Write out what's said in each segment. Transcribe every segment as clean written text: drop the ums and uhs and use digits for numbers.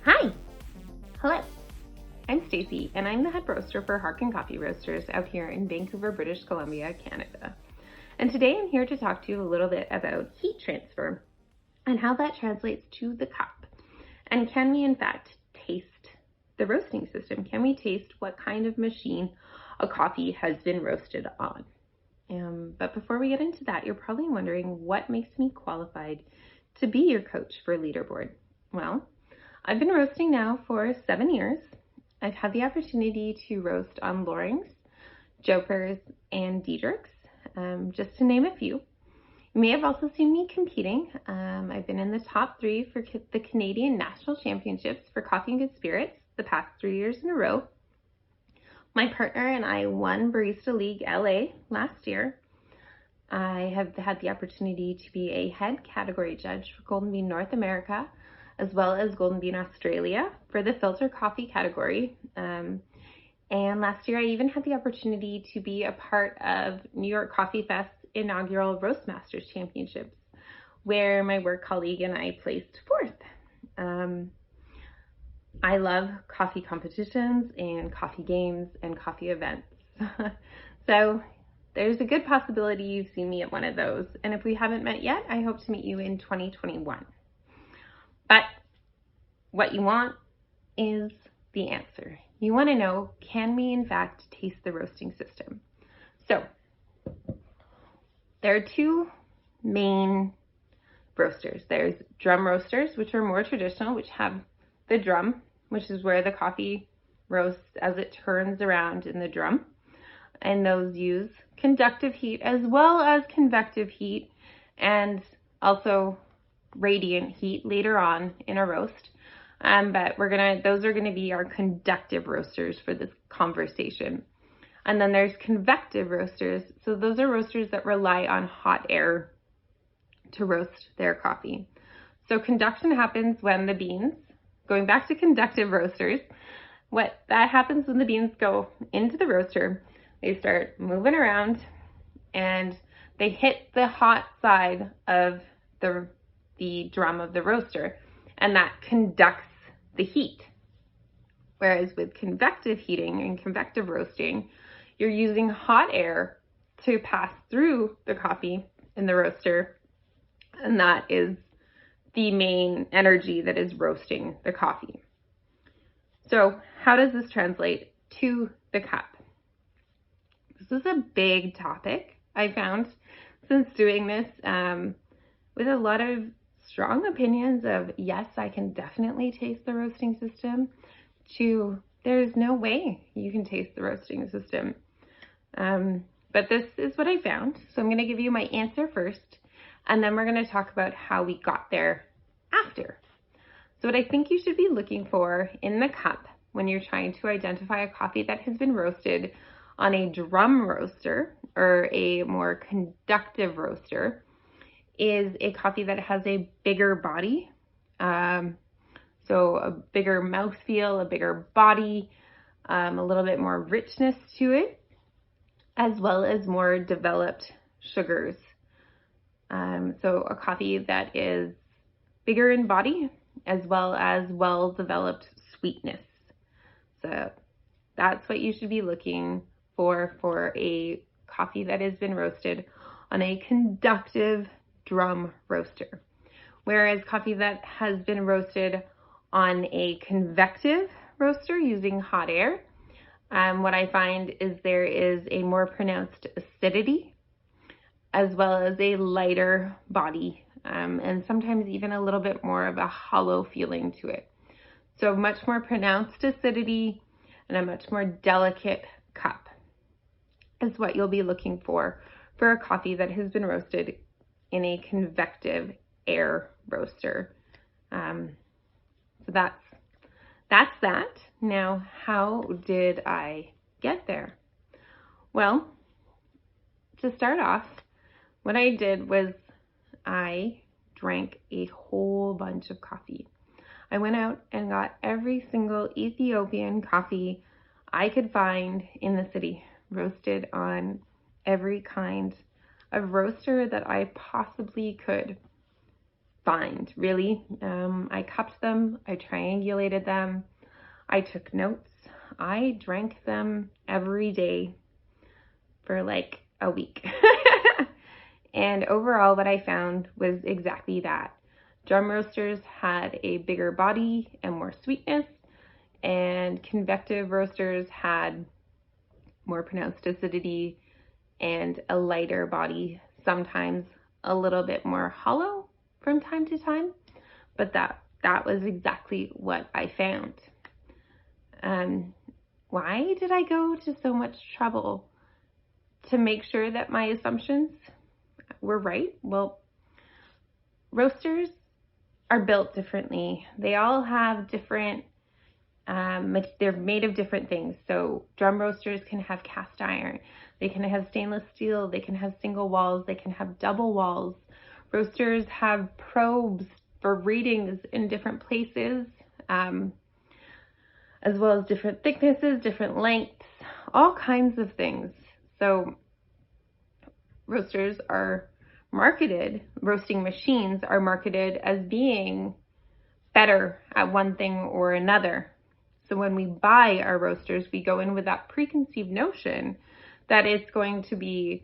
Hi! Hello! I'm Stacey, and I'm the head roaster for Harken Coffee Roasters out here in Vancouver, British Columbia, Canada. And today I'm here to talk to you a little bit about heat transfer and how that translates to the cup. And can we in fact taste the roasting system? Can we taste what kind of machine a coffee has been roasted on? But before we get into that, you're probably wondering what makes me qualified to be your coach for Leaderboard. Well, I've been roasting now for 7 years. I've had the opportunity to roast on Loring's, Jopers, and Diedrich's, just to name a few. You may have also seen me competing. I've been in the top 3 for the Canadian National Championships for Coffee and Good Spirits the past 3 years in a row. My partner and I won Barista League LA last year. I have had the opportunity to be a head category judge for Golden Bean North America, as well as Golden Bean Australia for the filter coffee category. And last year I even had the opportunity to be a part of New York Coffee Fest's inaugural Roastmasters Championships, where my work colleague and I placed 4th. I love coffee competitions and coffee games and coffee events. So there's a good possibility you've seen me at one of those. And if we haven't met yet, I hope to meet you in 2021. But what you want is the answer. You want to know, can we in fact taste the roasting system? So there are 2 main roasters. There's drum roasters, which are more traditional, which have the drum, which is where the coffee roasts as it turns around in the drum. And those use conductive heat as well as convective heat, and also radiant heat later on in a roast. But those are gonna be our conductive roasters for this conversation. And then there's convective roasters. So those are roasters that rely on hot air to roast their coffee. So conduction happens when the beans, going back to conductive roasters, what that happens when the beans go into the roaster, they start moving around and they hit the hot side of the drum of the roaster, and that conducts the heat. Whereas with convective heating and convective roasting, you're using hot air to pass through the coffee in the roaster, and that is the main energy that is roasting the coffee. So how does this translate to the cup? This is a big topic I found since doing this, with a lot of strong opinions of, yes, I can definitely taste the roasting system, to there's no way you can taste the roasting system. But this is what I found. So I'm going to give you my answer first, and then we're going to talk about how we got there after. So what I think you should be looking for in the cup when you're trying to identify a coffee that has been roasted on a drum roaster or a more conductive roaster is a coffee that has a bigger body. So a bigger mouthfeel, a bigger body, a little bit more richness to it, as well as more developed sugars. So a coffee that is bigger in body, as well as well-developed sweetness. So that's what you should be looking for a coffee that has been roasted on a conductive drum roaster. Whereas coffee that has been roasted on a convective roaster using hot air, what I find is there is a more pronounced acidity, as well as a lighter body, and sometimes even a little bit more of a hollow feeling to it. So much more pronounced acidity and a much more delicate cup is what you'll be looking for a coffee that has been roasted in a convective air roaster. So that's that. Now, how did I get there? Well, to start off, what I did was I drank a whole bunch of coffee. I went out and got every single Ethiopian coffee I could find in the city, roasted on every kind of roaster that I possibly could find, really. I cupped them, I triangulated them, I took notes, I drank them every day for like a week. And overall, what I found was exactly that. Drum roasters had a bigger body and more sweetness, and convective roasters had more pronounced acidity and a lighter body, sometimes a little bit more hollow from time to time, but that was exactly what I found. Why did I go to so much trouble to make sure that my assumptions were right? Well, roasters are built differently. They all have different, they're made of different things. So drum roasters can have cast iron, they can have stainless steel, they can have single walls, they can have double walls. Roasters have probes for readings in different places, as well as different thicknesses, different lengths, all kinds of things. So roasters are marketed, roasting machines are marketed as being better at one thing or another. So when we buy our roasters, we go in with that preconceived notion that it's going to be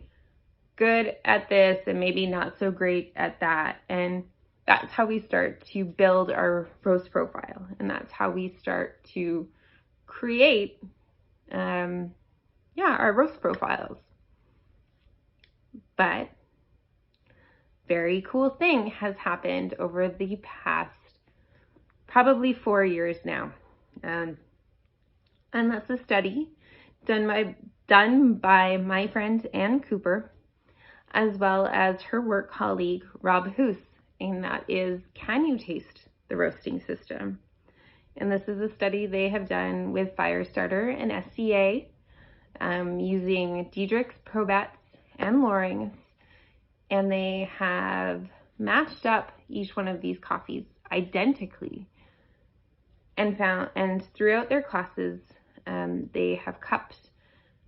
good at this and maybe not so great at that. And that's how we start to build our roast profile. And that's how we start to create, our roast profiles. But very cool thing has happened over the past probably 4 years now. And that's a study done by my friend Ann Cooper, as well as her work colleague Rob Hoos, and that is, can you taste the roasting system? And this is a study they have done with Firestarter and SCA, using Diedrichs, Probats, and Loring's, and they have matched up each one of these coffees identically, and throughout their classes, they have cupped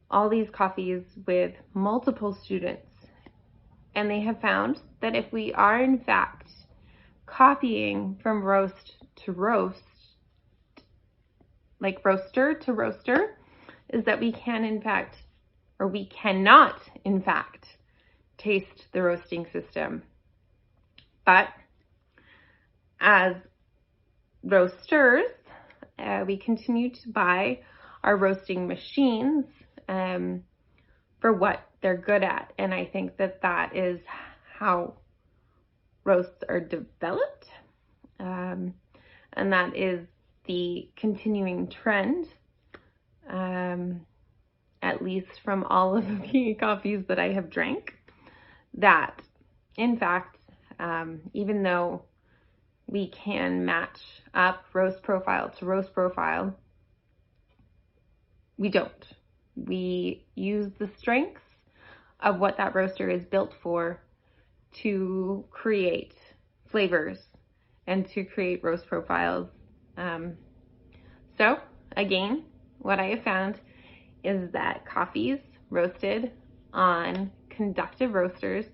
all these coffees with multiple students, and they have found that if we are in fact copying from roast to roast, like roaster to roaster, is that we cannot in fact taste the roasting system. But as roasters, we continue to buy our roasting machines for what they're good at. And I think that is how roasts are developed. And that is the continuing trend, at least from all of the coffees that I have drank, that in fact, even though we can match up roast profile to roast profile, we don't. We use the strengths of what that roaster is built for to create flavors and to create roast profiles. So again, what I have found is that coffees roasted on conductive roasters,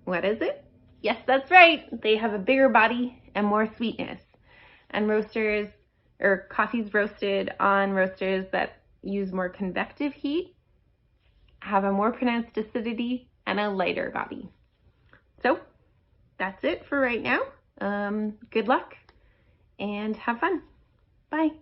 what is it? Yes, that's right. They have a bigger body and more sweetness. And coffees roasted on roasters that use more convective heat have a more pronounced acidity and a lighter body. So that's it for right now. Good luck and have fun. Bye.